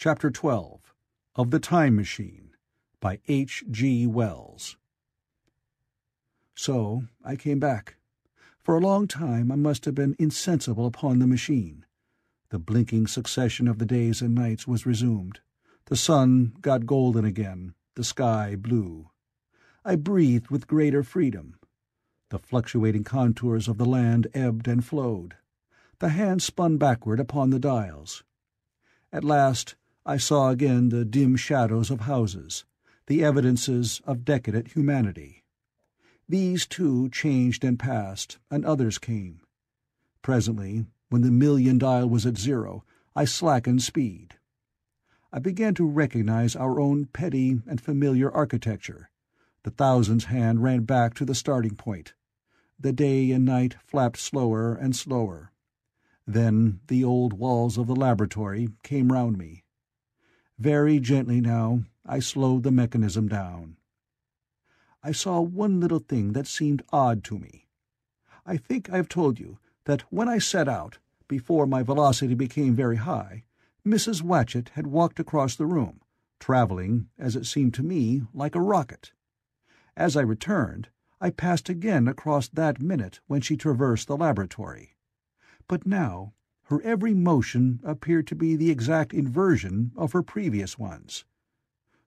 Chapter 12 of The Time Machine by H. G. Wells. So I came back. For a long time I must have been insensible upon the machine. The blinking succession of the days and nights was resumed. The sun got golden again, the sky blue. I breathed with greater freedom. The fluctuating contours of the land ebbed and flowed. The hand spun backward upon the dials. At last I saw again the dim shadows of houses, the evidences of decadent humanity. These too changed and passed, and others came. Presently, when the million dial was at zero, I slackened speed. I began to recognize our own petty and familiar architecture. The thousands hand ran back to the starting point. The day and night flapped slower and slower. Then the old walls of the laboratory came round me. Very gently now I slowed the mechanism down. I saw one little thing that seemed odd to me. I think I have told you that when I set out, before my velocity became very high, Mrs. Watchett had walked across the room, travelling, as it seemed to me, like a rocket. As I returned, I passed again across that minute when she traversed the laboratory. But now her every motion appeared to be the exact inversion of her previous ones.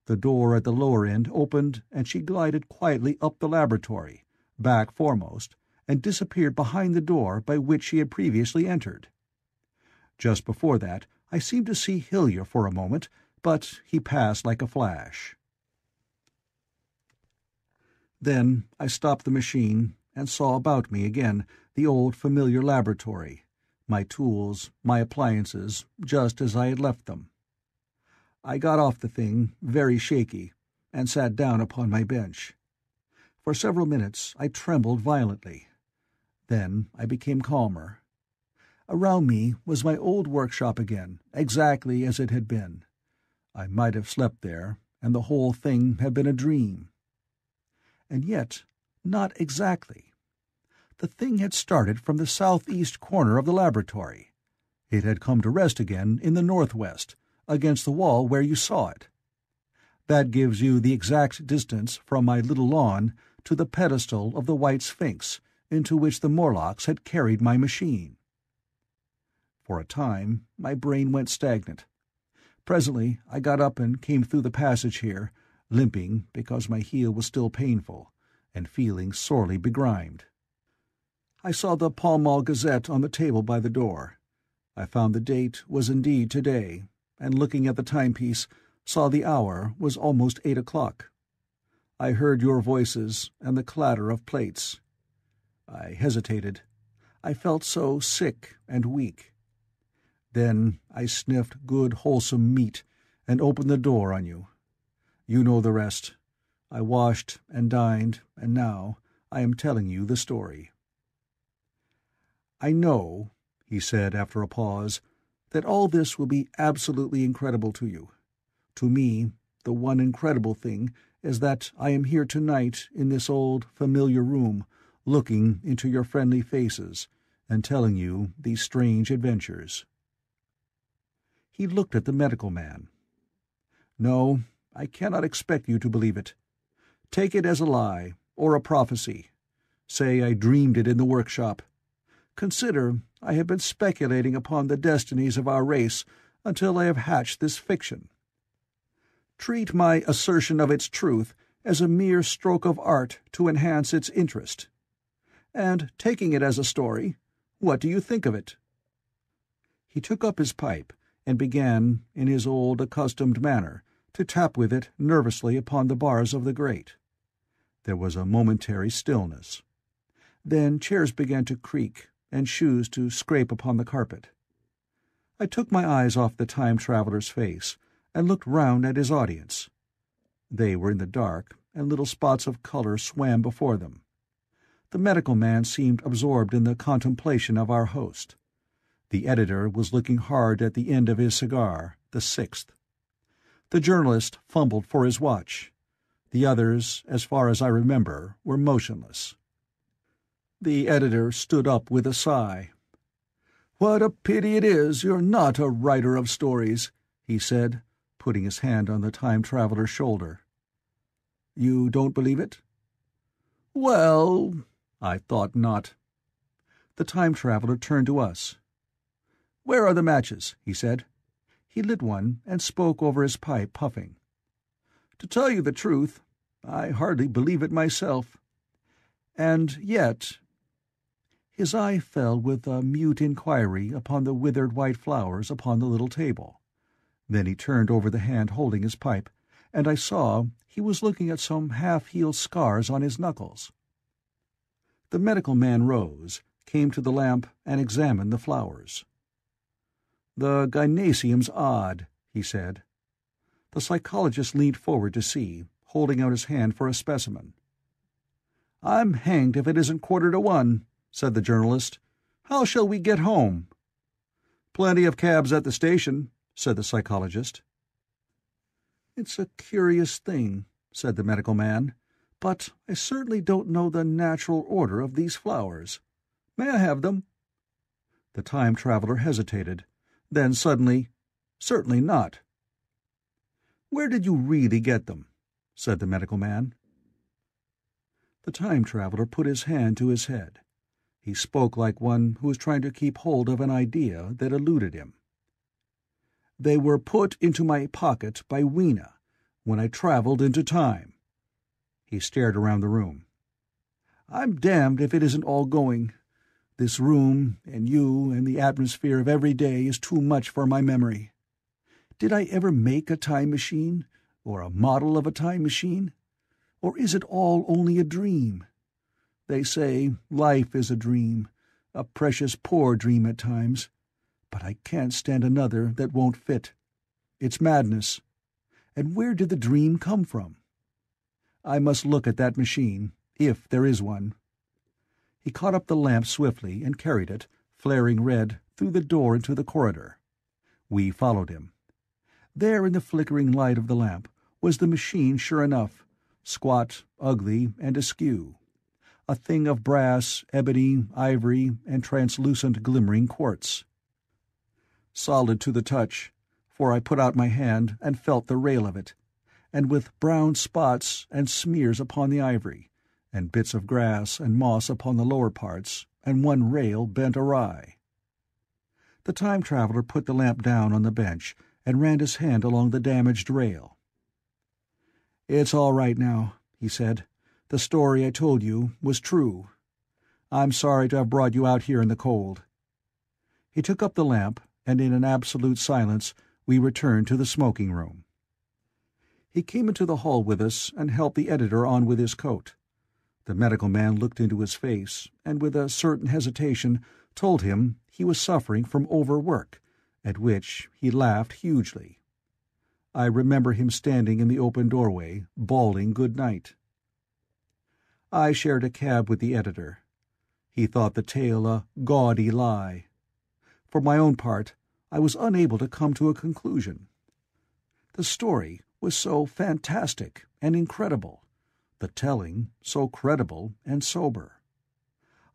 The door at the lower end opened, and she glided quietly up the laboratory, back foremost, and disappeared behind the door by which she had previously entered. Just before that I seemed to see Hillier for a moment, but he passed like a flash. Then I stopped the machine and saw about me again the old familiar laboratory, my tools, my appliances, just as I had left them. I got off the thing, very shaky, and sat down upon my bench. For several minutes I trembled violently. Then I became calmer. Around me was my old workshop again, exactly as it had been. I might have slept there, and the whole thing had been a dream. And yet, not exactly. The thing had started from the southeast corner of the laboratory. It had come to rest again in the northwest, against the wall where you saw it. That gives you the exact distance from my little lawn to the pedestal of the White Sphinx, into which the Morlocks had carried my machine. For a time my brain went stagnant. Presently I got up and came through the passage here, limping because my heel was still painful, and feeling sorely begrimed. I saw the Pall Mall Gazette on the table by the door. I found the date was indeed today, and looking at the timepiece, saw the hour was almost 8 o'clock. I heard your voices and the clatter of plates. I hesitated. I felt so sick and weak. Then I sniffed good wholesome meat and opened the door on you. You know the rest. I washed and dined, and now I am telling you the story. I know, he said after a pause, that all this will be absolutely incredible to you. To me, the one incredible thing is that I am here tonight in this old, familiar room, looking into your friendly faces and telling you these strange adventures. He looked at the medical man. No, I cannot expect you to believe it. Take it as a lie, or a prophecy. Say I dreamed it in the workshop. Consider I have been speculating upon the destinies of our race until I have hatched this fiction. Treat my assertion of its truth as a mere stroke of art to enhance its interest. And, taking it as a story, what do you think of it?" He took up his pipe and began, in his old accustomed manner, to tap with it nervously upon the bars of the grate. There was a momentary stillness. Then chairs began to creak, and shoes to scrape upon the carpet. I took my eyes off the time-traveller's face, and looked round at his audience. They were in the dark, and little spots of colour swam before them. The medical man seemed absorbed in the contemplation of our host. The editor was looking hard at the end of his cigar, the sixth. The journalist fumbled for his watch. The others, as far as I remember, were motionless. The editor stood up with a sigh. "What a pity it is you're not a writer of stories," he said, putting his hand on the time-traveler's shoulder. "You don't believe it?" "Well, I thought not." The time-traveler turned to us. "Where are the matches?" he said. He lit one and spoke over his pipe, puffing. "To tell you the truth, I hardly believe it myself. And yet—" His eye fell with a mute inquiry upon the withered white flowers upon the little table. Then he turned over the hand holding his pipe, and I saw he was looking at some half-healed scars on his knuckles. The medical man rose, came to the lamp, and examined the flowers. "The gynaeceum's odd," he said. The psychologist leaned forward to see, holding out his hand for a specimen. "I'm hanged if it isn't 1:15, said the journalist. "How shall we get home?" "Plenty of cabs at the station," said the psychologist. "It's a curious thing," said the medical man, "but I certainly don't know the natural order of these flowers. May I have them?" The time-traveler hesitated. Then suddenly, "Certainly not." "Where did you really get them?" said the medical man. The time-traveler put his hand to his head. He spoke like one who was trying to keep hold of an idea that eluded him. "They were put into my pocket by Weena when I traveled into time." He stared around the room. "I'm damned if it isn't all going. This room, and you, and the atmosphere of every day is too much for my memory. Did I ever make a time machine, or a model of a time machine? Or is it all only a dream? They say life is a dream, a precious poor dream at times, but I can't stand another that won't fit. It's madness. And where did the dream come from? I must look at that machine, if there is one." He caught up the lamp swiftly and carried it, flaring red, through the door into the corridor. We followed him. There in the flickering light of the lamp was the machine sure enough, squat, ugly, and askew. A thing of brass, ebony, ivory, and translucent glimmering quartz. Solid to the touch, for I put out my hand and felt the rail of it, and with brown spots and smears upon the ivory, and bits of grass and moss upon the lower parts, and one rail bent awry. The time-traveler put the lamp down on the bench and ran his hand along the damaged rail. "It's all right now," he said. "The story I told you was true. I'm sorry to have brought you out here in the cold." He took up the lamp, and in an absolute silence we returned to the smoking room. He came into the hall with us and helped the editor on with his coat. The medical man looked into his face, and with a certain hesitation told him he was suffering from overwork, at which he laughed hugely. I remember him standing in the open doorway, bawling good night. I shared a cab with the editor. He thought the tale a gaudy lie. For my own part, I was unable to come to a conclusion. The story was so fantastic and incredible, the telling so credible and sober.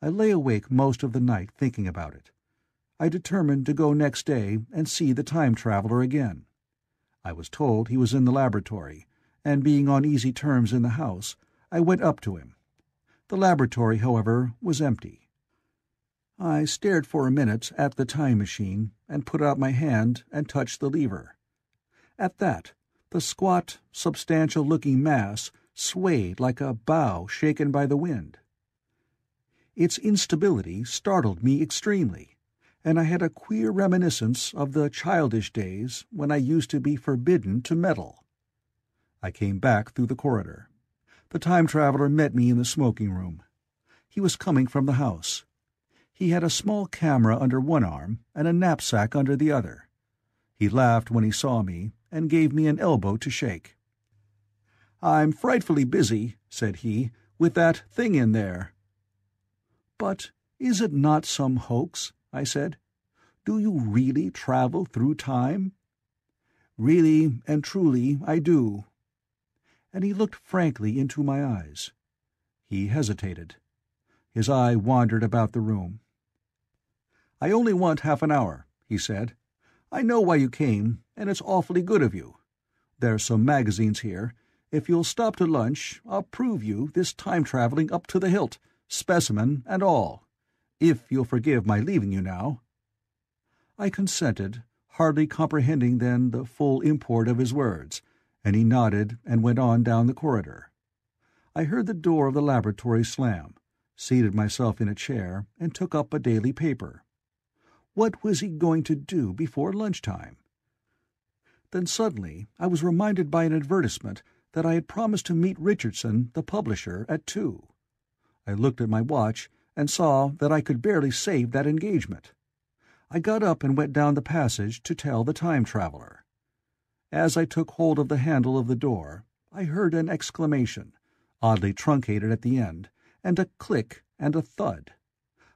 I lay awake most of the night thinking about it. I determined to go next day and see the time-traveler again. I was told he was in the laboratory, and being on easy terms in the house, I went up to him. The laboratory, however, was empty. I stared for a minute at the time machine, and put out my hand and touched the lever. At that, the squat, substantial-looking mass swayed like a bough shaken by the wind. Its instability startled me extremely, and I had a queer reminiscence of the childish days when I used to be forbidden to meddle. I came back through the corridor. The time-traveler met me in the smoking-room. He was coming from the house. He had a small camera under one arm and a knapsack under the other. He laughed when he saw me, and gave me an elbow to shake. "I'm frightfully busy," said he, "with that thing in there." "But is it not some hoax?" I said. "Do you really travel through time?" "Really and truly I do." And he looked frankly into my eyes. He hesitated. His eye wandered about the room. "I only want half an hour," he said. "I know why you came, and it's awfully good of you. There's some magazines here. If you'll stop to lunch, I'll prove you this time-traveling up to the hilt, specimen and all. If you'll forgive my leaving you now." I consented, hardly comprehending then the full import of his words, and he nodded and went on down the corridor. I heard the door of the laboratory slam, seated myself in a chair, and took up a daily paper. What was he going to do before lunchtime? Then suddenly I was reminded by an advertisement that I had promised to meet Richardson, the publisher, at 2. I looked at my watch and saw that I could barely save that engagement. I got up and went down the passage to tell the time-traveler. As I took hold of the handle of the door, I heard an exclamation, oddly truncated at the end, and a click and a thud.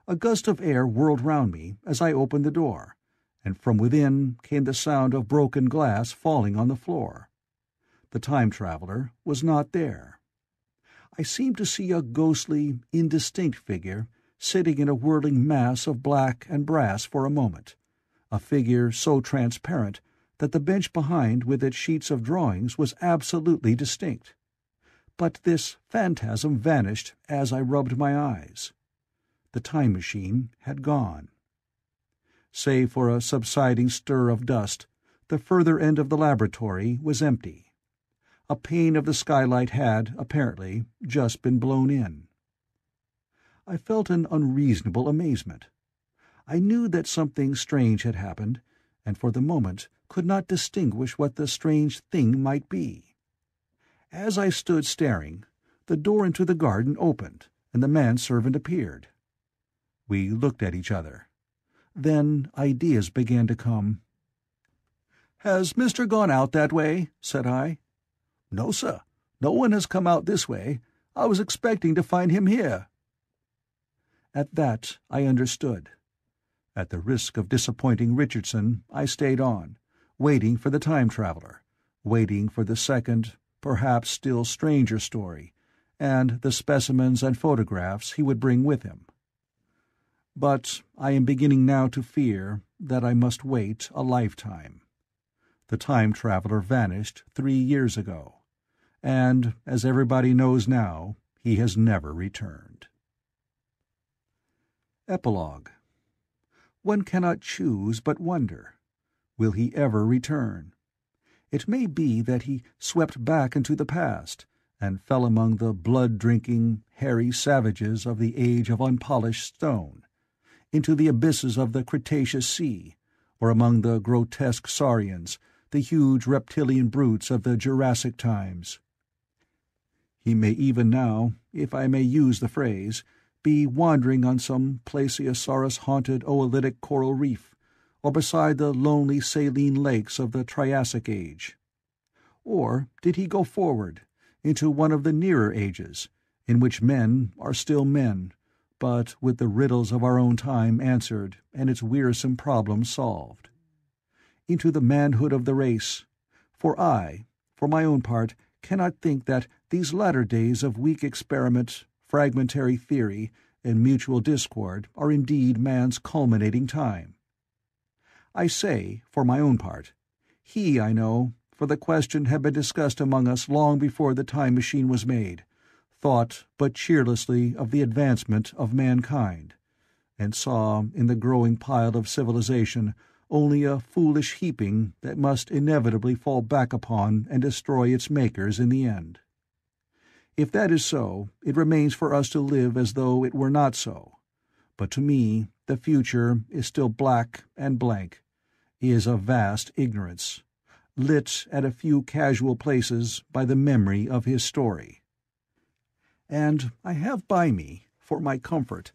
A gust of air whirled round me as I opened the door, and from within came the sound of broken glass falling on the floor. The time-traveler was not there. I seemed to see a ghostly, indistinct figure sitting in a whirling mass of black and brass for a moment, a figure so transparent that the bench behind with its sheets of drawings was absolutely distinct. But this phantasm vanished as I rubbed my eyes. The time machine had gone. Save for a subsiding stir of dust, the further end of the laboratory was empty. A pane of the skylight had, apparently, just been blown in. I felt an unreasonable amazement. I knew that something strange had happened, and for the moment could not distinguish what the strange thing might be. As I stood staring, the door into the garden opened, and the manservant appeared. We looked at each other. Then ideas began to come. "Has Mr. gone out that way?" said I. "No, sir. No one has come out this way. I was expecting to find him here." At that I understood. At the risk of disappointing Richardson, I stayed on, waiting for the time-traveler, waiting for the second, perhaps still stranger story, and the specimens and photographs he would bring with him. But I am beginning now to fear that I must wait a lifetime. The time-traveler vanished 3 years ago, and, as everybody knows now, he has never returned. Epilogue. One cannot choose but wonder. Will he ever return? It may be that he swept back into the past, and fell among the blood-drinking, hairy savages of the age of unpolished stone, into the abysses of the Cretaceous Sea, or among the grotesque saurians, the huge reptilian brutes of the Jurassic times. He may even now, if I may use the phrase, be wandering on some plesiosaurus-haunted oolitic coral reef, or beside the lonely saline lakes of the Triassic Age. Or did he go forward, into one of the nearer ages, in which men are still men, but with the riddles of our own time answered and its wearisome problems solved? Into the manhood of the race, for I, for my own part, cannot think that these latter days of weak experiment, fragmentary theory, and mutual discord are indeed man's culminating time. I say, for my own part, he, I know, for the question had been discussed among us long before the time machine was made, thought but cheerlessly of the advancement of mankind, and saw in the growing pile of civilization only a foolish heaping that must inevitably fall back upon and destroy its makers in the end. If that is so, it remains for us to live as though it were not so. But to me, the future is still black and blank, is a vast ignorance, lit at a few casual places by the memory of his story. And I have by me, for my comfort,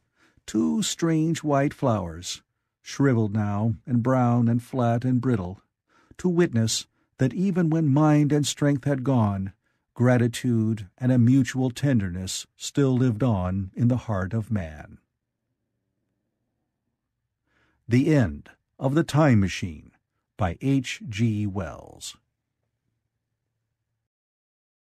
2 strange white flowers, shriveled now and brown and flat and brittle, to witness that even when mind and strength had gone, gratitude and a mutual tenderness still lived on in the heart of man. The End of the Time Machine by H. G. Wells.